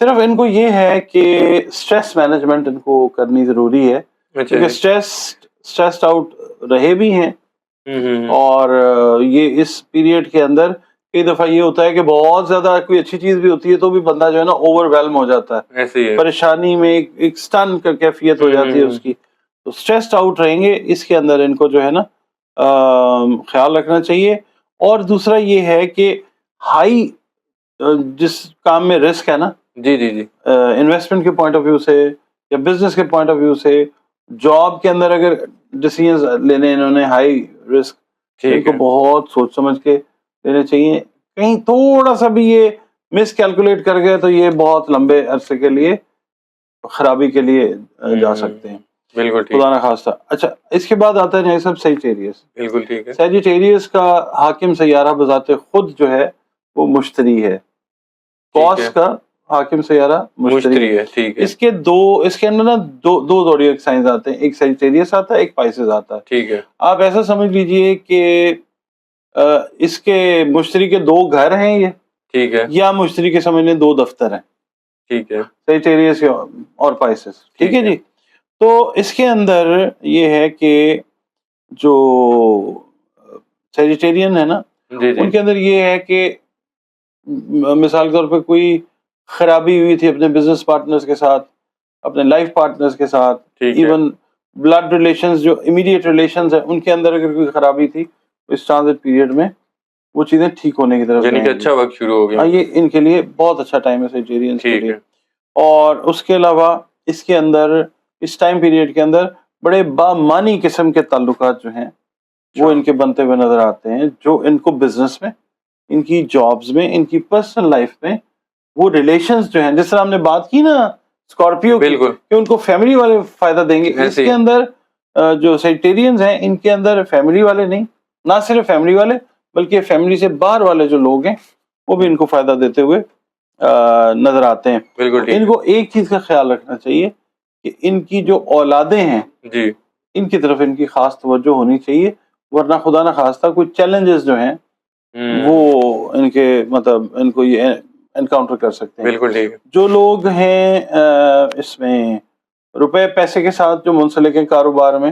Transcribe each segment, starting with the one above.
صرف ان کو یہ ہے کہ اسٹریس مینجمنٹ ان کو کرنی ضروری ہے، اچھا کیونکہ اسٹریسڈ آؤٹ رہے بھی ہیں، اور یہ اس پیریڈ کے اندر کئی دفعہ یہ ہوتا ہے کہ بہت زیادہ کوئی اچھی چیز بھی ہوتی ہے تو بھی بندہ جو ہے نا اوور ویلم ہو جاتا ہے، ایسے ہی ہے. پریشانی میں ایک سٹن کا کیفیت ہو جاتی ہے اس کی. تو اسٹریسڈ آؤٹ رہیں گے، اس کے اندر ان کو جو ہے نا خیال رکھنا چاہیے. اور دوسرا یہ ہے کہ ہائی جس کام میں رسک ہے نا، جی جی جی انویسٹمنٹ کے پوائنٹ آف ویو سے یا بزنس کے پوائنٹ آف ویو سے، جاب کے اندر اگر ڈیسیژنز لینے انہوں نے ہائی رسک، ان ٹھیک کو ہے. بہت سوچ سمجھ کے لینے چاہیے. کہیں تھوڑا سا بھی یہ مس کیلکولیٹ کر گئے تو یہ بہت لمبے عرصے کے لیے خرابی کے لیے جا سکتے ہیں. بالکل ٹھیک. خدا نہ خواستہ. اچھا، اس کے بعد آتا ہے جناب صاحب سیجیٹیریس. بالکل ٹھیک ہے. سیجیٹیریس کا حاکم سیارہ بذات خود جو ہے وہ مشتری ہے. کوس کا حاکم سیارہ مشتری ہے. ٹھیک ہے. اس کے اندر نا دو زوڈیاک سائنز آتے ہیں، ایک سیجیٹیریس آتا ہے، ایک پائسز آتا ہے. ٹھیک ہے. آپ ایسا سمجھ لیجئے کہ اس کے مشتری کے 2 گھر ہیں یہ، ٹھیک ہے. یا مشتری کے سمجھ لیں 2 دفتر ہیں، ٹھیک ہے. سیجیٹیریس اور پائسز. ٹھیک ہے جی. تو اس کے اندر یہ ہے کہ جو سیجیٹیرین ہے نا، ان کے اندر یہ ہے کہ مثال کے طور پہ کوئی خرابی ہوئی تھی اپنے بزنس پارٹنرز کے ساتھ، اپنے لائف پارٹنرز کے ساتھ، ایون بلڈ ریلیشنز جو امیڈیٹ ریلیشنز ہیں ان کے اندر اگر کوئی خرابی تھی، اس ٹرانزٹ پیریڈ میں وہ چیزیں ٹھیک ہونے کی طرف یعنی کہ اچھا وقت شروع ہو گیا. یہ ان کے لیے بہت اچھا ٹائم ہے سیجیٹیرینز کے لیے. اور اس کے علاوہ اس کے اندر اس ٹائم پیریڈ کے اندر بڑے بامانی قسم کے تعلقات جو ہیں وہ ان کے بنتے ہوئے نظر آتے ہیں، جو ان کو بزنس میں، ان کی جابز میں، ان کی پرسنل لائف میں وہ ریلیشنز جو ہیں، جس طرح ہم نے بات کی نا اسکارپیو کی کہ ان کو فیملی والے فائدہ دیں گے، اس کے اندر جو سیجیٹیرینز ہیں ان کے اندر فیملی والے نہیں، نہ صرف فیملی والے بلکہ فیملی سے باہر والے جو لوگ ہیں وہ بھی ان کو فائدہ دیتے ہوئے نظر آتے ہیں. ان کو ایک چیز کا خیال رکھنا چاہیے کہ ان کی جو اولادیں ہیں جی ان کی طرف ان کی خاص توجہ ہونی چاہیے، ورنہ خدا نہ خواستہ کوئی چیلنجز جو ہیں وہ ان کے مطلب ان کو یہ انکاؤنٹر کر سکتے ہیں. بالکل ٹھیک ہے. جو لوگ ہیں اس میں روپے پیسے کے ساتھ جو منسلک ہیں کاروبار میں،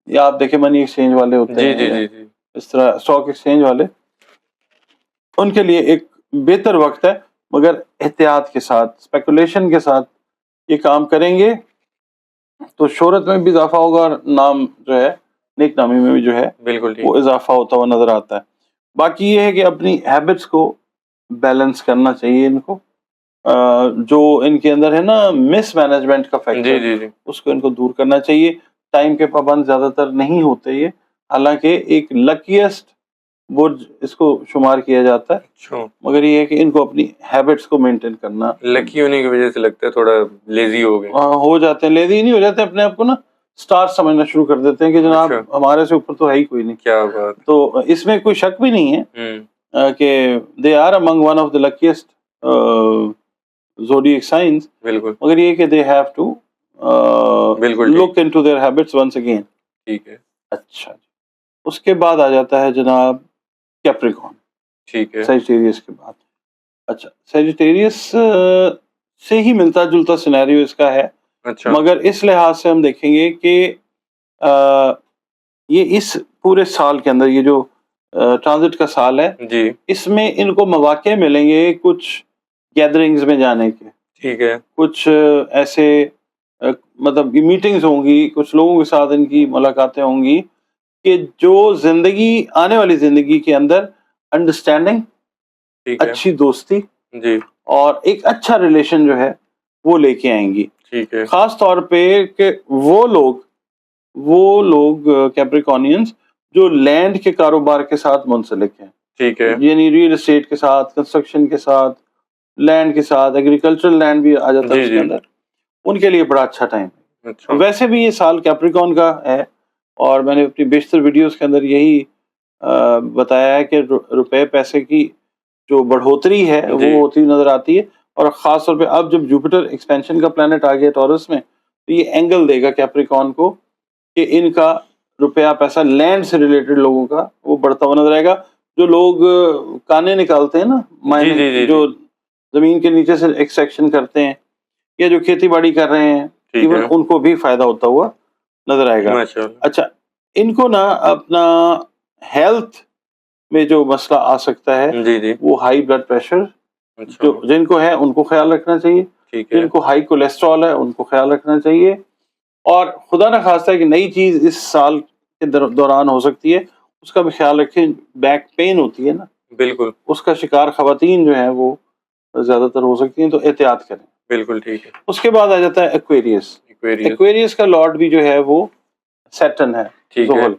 یا آپ دیکھیں منی ایکسچینج والے ہوتے ہیں، اس طرح اسٹاک ایکسچینج والے، ان کے لیے ایک بہتر وقت ہے، مگر احتیاط کے ساتھ، اسپیکولیشن کے ساتھ یہ کام کریں گے تو شہرت میں بھی اضافہ ہوگا اور نام جو ہے نیک نامی میں بھی جو ہے بالکل وہ اضافہ ہوتا ہوا نظر آتا ہے. باقی یہ ہے کہ اپنی ہیبٹس کو بیلنس کرنا چاہیے ان کو، جو ان کے اندر ہے نا مس مینجمنٹ کا فیکٹر، اس کو ان کو دور کرنا چاہیے. ٹائم کے پابند زیادہ تر نہیں ہوتے یہ، حالانکہ ایک لکیسٹ برج اس کو شمار کیا جاتا ہے، مگر یہ ہے کہ ان کو اپنی ہیبٹس کو مینٹین کرنا. لکی ہونے کی وجہ سے لگتا ہے تھوڑا لیزی ہو گئے، ہو جاتے ہیں، لیزی نہیں ہو جاتے، اپنے آپ کو نا سٹار سمجھنا شروع کر دیتے ہیں کہ جناب ہمارے سے اوپر تو ہے ہی کوئی نہیں. کیا بات. تو اس میں کوئی شک بھی نہیں ہے کہ they are among one of the luckiest zodiac signs, بالکل، مگر یہ کہ they have to look into their habits once again. ٹھیک ہے. اچھا، اس کے بعد آ جاتا ہے جناب کیپریکون. ٹھیک ہے. سیجیٹیریس کے بعد. اچھا، سیجیٹیریس سے ہی ملتا جلتا سینیریو اس کا ہے، مگر اس لحاظ سے ہم دیکھیں گے کہ یہ اس پورے سال کے اندر، یہ جو ٹرانزٹ کا سال ہے جی، اس میں ان کو مواقع ملیں گے کچھ گیدرنگز میں جانے کے. ٹھیک ہے. کچھ ایسے مطلب میٹنگز ہوں گی، کچھ لوگوں کے ساتھ ان کی ملاقاتیں ہوں گی کہ جو زندگی، آنے والی زندگی کے اندر انڈرسٹینڈنگ، اچھی دوستی جی اور ایک اچھا ریلیشن جو ہے وہ لے کے آئیں گی. ٹھیک ہے. خاص طور پہ کہ وہ لوگ کیپریکونینز جو لینڈ کے کاروبار کے ساتھ منسلک ہیں. ٹھیک ہے. یعنی ریل اسٹیٹ کے ساتھ، کنسٹرکشن کے ساتھ، لینڈ کے ساتھ، ایگریکلچرل لینڈ بھی آ جاتا ہے اس کے اندر، ان کے لیے بڑا اچھا ٹائم ہے. ویسے بھی یہ سال کیپریکون کا ہے، اور میں نے اپنی بیشتر ویڈیوز کے اندر یہی بتایا ہے کہ روپے پیسے کی جو بڑھوتری ہے وہ ہوتی نظر آتی ہے. اور خاص طور پہ اب جب جوپیٹر ایکسپینشن کا پلانٹ آ گیا ٹورس میں، تو یہ اینگل دے گا کیپریکون کو کہ ان کا روپیہ پیسہ لینڈ سے ریلیٹڈ لوگوں کا وہ بڑھتا ہوا نظر آئے گا. جو لوگ کانے نکالتے ہیں نا، مائننگ، جو زمین کے نیچے سے ایکسٹریکشن کرتے ہیں یا جو کھیتی باڑی کر رہے ہیں ایون ان کو بھی فائدہ ہوتا ہوا نظر آئے گا. اچھا ان کو نا اپنا ہیلتھ میں جو مسئلہ آ سکتا ہے وہ ہائی بلڈ پریشر جو جن کو ہے ان کو خیال رکھنا چاہیے, جن کو ہائی کولیسٹرول ہے ان کو خیال رکھنا چاہیے, اور خدا نہ خواستہ ہے کہ نئی چیز اس سال کے دوران ہو سکتی ہے اس کا بھی خیال رکھیں. بیک پین ہوتی ہے نا, بالکل اس کا شکار خواتین جو ہیں وہ زیادہ تر ہو سکتی ہیں, تو احتیاط کریں. بالکل ٹھیک ہے. اس کے بعد آ جاتا ہے ایکویریس. ایکویریس کا لارڈ بھی جو ہے وہ سیٹرن ہے, زحل.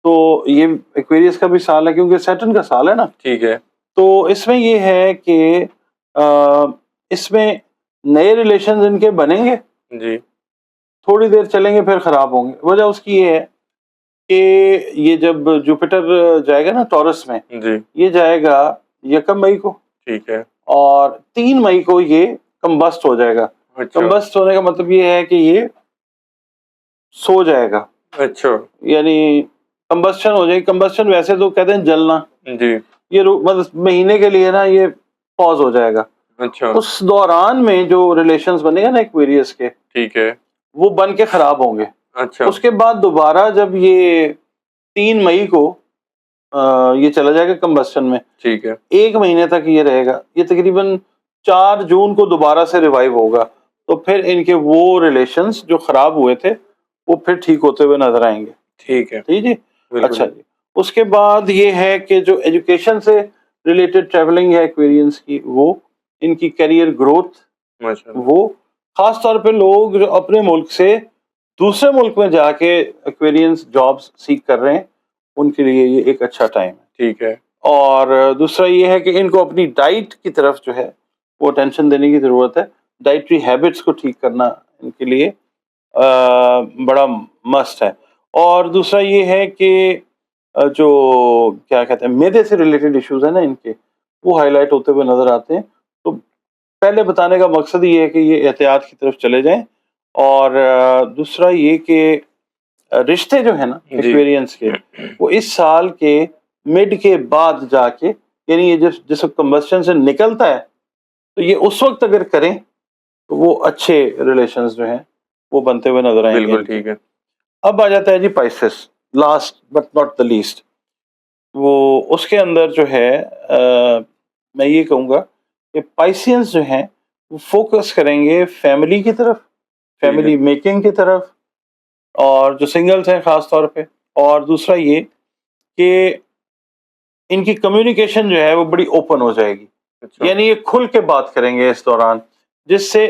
تو یہ ایکویریس کا بھی سال ہے کیونکہ سیٹرن کا سال ہے نا. ٹھیک ہے. تو اس میں یہ ہے کہ اس میں نئے ریلیشنز ان کے بنیں گے جی, تھوڑی دیر چلیں گے پھر خراب ہوں گے. وجہ اس کی یہ ہے کہ یہ جب جوپیٹر جائے گا نا ٹورس میں, جی یہ جائے گا 1 مئی کو. ٹھیک ہے. اور 3 مئی کو یہ کمبسٹ ہو جائے گا. کمبسٹ ہونے کا مطلب یہ ہے کہ یہ سو جائے گا. اچھا, یعنی کمبسشن ہو جائے گی. کمبسشن ویسے تو کہتے ہیں جلنا, جی یہ مطلب مہینے کے لیے نا یہ پاز ہو جائے گا. اچھا, اس دوران میں جو ریلیشنز بنے گا نا ایکویریس کے, ٹھیک ہے, وہ بن کے خراب ہوں گے. اچھا, اس کے بعد دوبارہ جب یہ 3 مئی کو یہ چلا جائے گا کمبسشن میں, ٹھیک ہے, 1 مہینے تک یہ رہے گا. یہ تقریباً 4 جون کو دوبارہ سے ریوائیو ہوگا. تو پھر ان کے وہ ریلیشنز جو خراب ہوئے تھے وہ پھر ٹھیک ہوتے ہوئے نظر آئیں گے. ٹھیک ہے. ٹھیک جی. اچھا جی. اس کے بعد یہ ہے کہ جو ایجوکیشن سے ریلیٹڈ ٹریولنگ ہے ایکویرینس کی, وہ ان کی کیریئر گروتھ, وہ خاص طور پہ لوگ جو اپنے ملک سے دوسرے ملک میں جا کے ایکویرینس جابس سیکھ کر رہے ہیں ان کے لیے یہ ایک اچھا ٹائم ہے. ٹھیک ہے. اور دوسرا یہ ہے کہ ان کو اپنی ڈائٹ کی طرف جو ہے وہ اٹینشن دینے کی ضرورت ہے. ڈائٹری ہیبٹس کو ٹھیک کرنا ان کے لیے بڑا مسٹ ہے. اور دوسرا یہ ہے کہ جو کیا کہتے ہیں معدے سے ریلیٹڈ ایشوز ہیں نا ان کے, وہ ہائی لائٹ ہوتے ہوئے نظر آتے ہیں. تو پہلے بتانے کا مقصد یہ ہے کہ یہ احتیاط کی طرف چلے جائیں. اور دوسرا یہ کہ رشتے جو ہیں نا ایکویرینس کے, وہ اس سال کے مڈ کے بعد جا کے, یعنی یہ جس کمبسشن سے نکلتا ہے تو یہ اس وقت اگر کریں تو وہ اچھے ریلیشنز جو ہیں وہ بنتے ہوئے نظر آئیں گے. بالکل ٹھیک ہے. اب آ جاتا ہے جی Pisces, last but not the least. وہ اس کے اندر جو ہے میں یہ کہوں گا کہ پائسینس جو ہیں وہ فوکس کریں گے فیملی کی طرف, فیملی میکنگ کی طرف, اور جو سنگلز ہیں خاص طور پہ. اور دوسرا یہ کہ ان کی کمیونیکیشن جو ہے وہ بڑی اوپن ہو جائے گی. یعنی یہ کھل کے بات کریں گے اس دوران, جس سے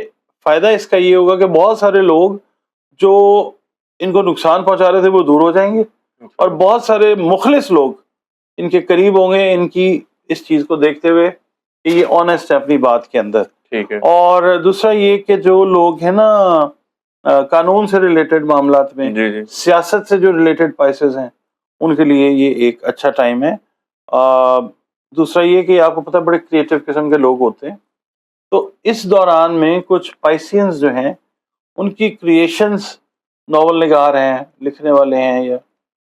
فائدہ اس کا یہ ہوگا کہ بہت سارے لوگ جو ان کو نقصان پہنچا رہے تھے وہ دور ہو جائیں گے, اور بہت سارے مخلص لوگ ان کے قریب ہوں گے ان کی اس چیز کو دیکھتے ہوئے کہ یہ آنیسٹ ہے اپنی بات کے اندر. ٹھیک ہے. اور دوسرا یہ کہ جو لوگ ہیں نا قانون سے ریلیٹڈ معاملات میں, سیاست سے جو ریلیٹڈ پائسز ہیں, ان کے لیے یہ ایک اچھا ٹائم ہے. دوسرا یہ کہ آپ کو پتہ بڑے کریٹو قسم کے لوگ ہوتے ہیں, تو اس دوران میں کچھ پائسینز جو ہیں ان کی کریشنز, ناول نگار ہیں, لکھنے والے ہیں, یا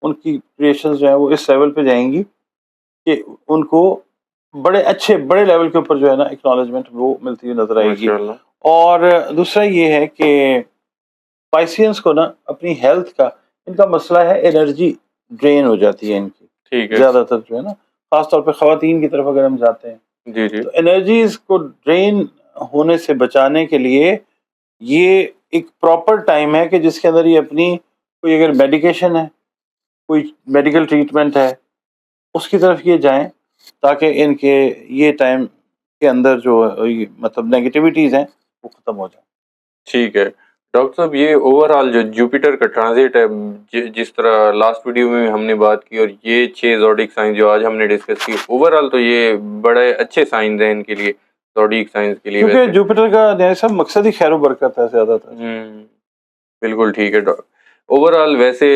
ان کی کریشنز جو ہیں وہ اس لیول پہ جائیں گی کہ ان کو بڑے اچھے بڑے لیول کے اوپر جو ہے نا ایکنالجمنٹ وہ ملتی ہوئی نظر آئے گی. اور دوسرا یہ ہے کہ پائسینز کو نا اپنی ہیلتھ کا, ان کا مسئلہ ہے انرجی ڈرین ہو جاتی ہے ان کی زیادہ تر جو ہے نا, خاص طور پہ خواتین کی طرف اگر ہم جاتے ہیں تو انرجیز کو ڈرین ہونے سے بچانے کے لیے یہ ایک پراپر ٹائم ہے کہ جس کے اندر یہ اپنی کوئی اگر میڈیکیشن ہے, کوئی میڈیکل ٹریٹمنٹ ہے, اس کی طرف یہ جائیں تاکہ ان کے یہ ٹائم کے اندر جو مطلب نیگیٹیوٹیز ہیں وہ ختم ہو جائیں. ٹھیک ہے ڈاکٹر صاحب, یہ اوور آل جو جوپیٹر کا ٹرانزٹ ہے, جس طرح لاسٹ ویڈیو میں ہم نے بات کی, اور یہ 6 زوڈک سائنس جو آج ہم نے ڈسکس کی, اوور آل تو یہ بڑے اچھے سائنس ہیں ان کے لیے, زوڈک سائنس کے لیے, کیونکہ جوپیٹر کا جیسا مقصد ہی خیر و برکت ہے زیادہ تر. بالکل ٹھیک ہے. اوور آل ویسے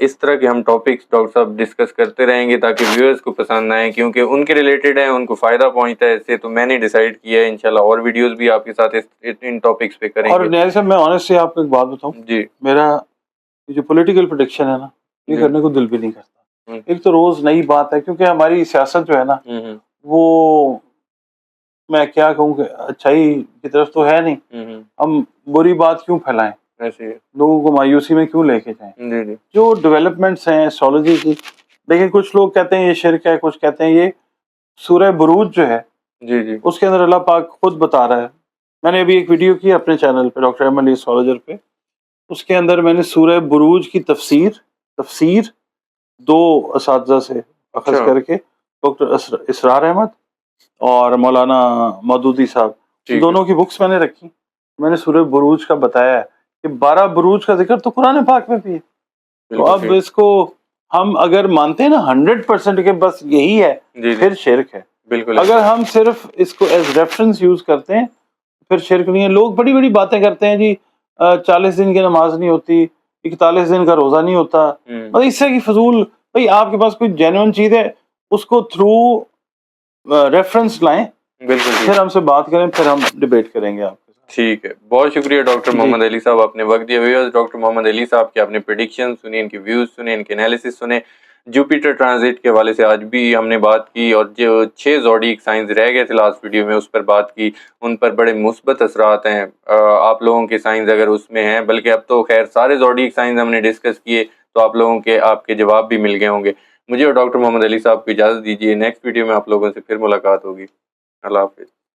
اس طرح کے ہم ٹاپکس ڈاکٹر صاحب ڈسکس کرتے رہیں گے تاکہ ویورز کو پسند آئیں, کیونکہ ان کے ریلیٹڈ ہیں, ان کو فائدہ پہنچتا ہے اس سے. تو میں نے ڈیسائیڈ کیا ہے انشاءاللہ اور ویڈیوز بھی آپ کے ساتھ ان ٹاپکس پہ کریں گے. اور نیازی صاحب میں آنیسٹلی آپ کو ایک بات بتاؤں, جی, میرا جو پولیٹیکل پریڈکشن ہے نا, یہ کرنے کو دل بھی نہیں کرتا. ایک تو روز نئی بات ہے, کیونکہ ہماری سیاست جو ہے نا وہ میں کیا کہوں کہ اچھائی کی طرف تو ہے نہیں، ہم بری بات کیوں پھیلائیں، ایسے ہی ہے. لوگوں کو مایوسی میں کیوں لے کے جائیں. جی جی جو ڈیولپمنٹس ہیں ایسٹرالوجی کی، دیکھیں کچھ لوگ کہتے ہیں یہ شرک ہے، کچھ کہتے ہیں یہ سورہ بروج جو ہے جی جی اس کے اندر اللہ پاک خود بتا رہا ہے. میں نے ابھی ایک ویڈیو کی اپنے چینل پہ ڈاکٹر احمد علی ایسٹرالوجر پہ، اس کے اندر میں نے سورہ بروج کی تفسیر 2 اساتذہ سے اخذ اچھا کر کے ڈاکٹر اسرار احمد اور مولانا مودودی صاحب، ٹھیک ہے دونوں کی بکس میں نے رکھی. میں نے سورہ بروج کا بتایا ہے کہ 12 بروج کا ذکر تو قرآن پاک میں بھی ہے. تو بالکل اب صحیح. اس کو ہم اگر مانتے ہیں نا 100% کہ بس یہی ہے، جی جی پھر شرک ہے. بالکل اگر ہم صرف اس کو ایز ریفرنس یوز کرتے ہیں پھر شرک نہیں ہے. لوگ بڑی بڑی باتیں کرتے ہیں جی 40 دن کی نماز نہیں ہوتی، 41 دن کا روزہ نہیں ہوتا، اور اس سے کی فضول. بھائی آپ کے پاس کوئی جینوئن چیز ہے اس کو تھرو ریفرنس لائیں، بالکل ٹھیک. پھر ہم سے بات کریں، پھر ہم ڈیبیٹ کریں گے آپ کے ساتھ. ٹھیک ہے، بہت شکریہ ڈاکٹر جی محمد علی صاحب، آپ نے وقت دیا. ویورز، ڈاکٹر محمد علی صاحب کے آپ نے پریڈکشن سنی، ان کے ویوز سنے، ان کے انالیسس سنے. جوپیٹر ٹرانزٹ کے حوالے سے آج بھی ہم نے بات کی، اور جو 6 زوڈیک سائنز رہ گئے تھے لاسٹ ویڈیو میں اس پر بات کی. ان پر بڑے مثبت اثرات ہیں آپ لوگوں کے سائنز اگر اس میں ہیں، بلکہ اب تو خیر سارے زوڈیک سائنز ہم نے ڈسکس کیے تو آپ لوگوں کے آپ کے جواب بھی مل گئے ہوں گے. مجھے اور ڈاکٹر محمد علی صاحب کو اجازت دیجیے، نیکسٹ ویڈیو میں آپ لوگوں سے پھر ملاقات ہوگی. اللہ حافظ.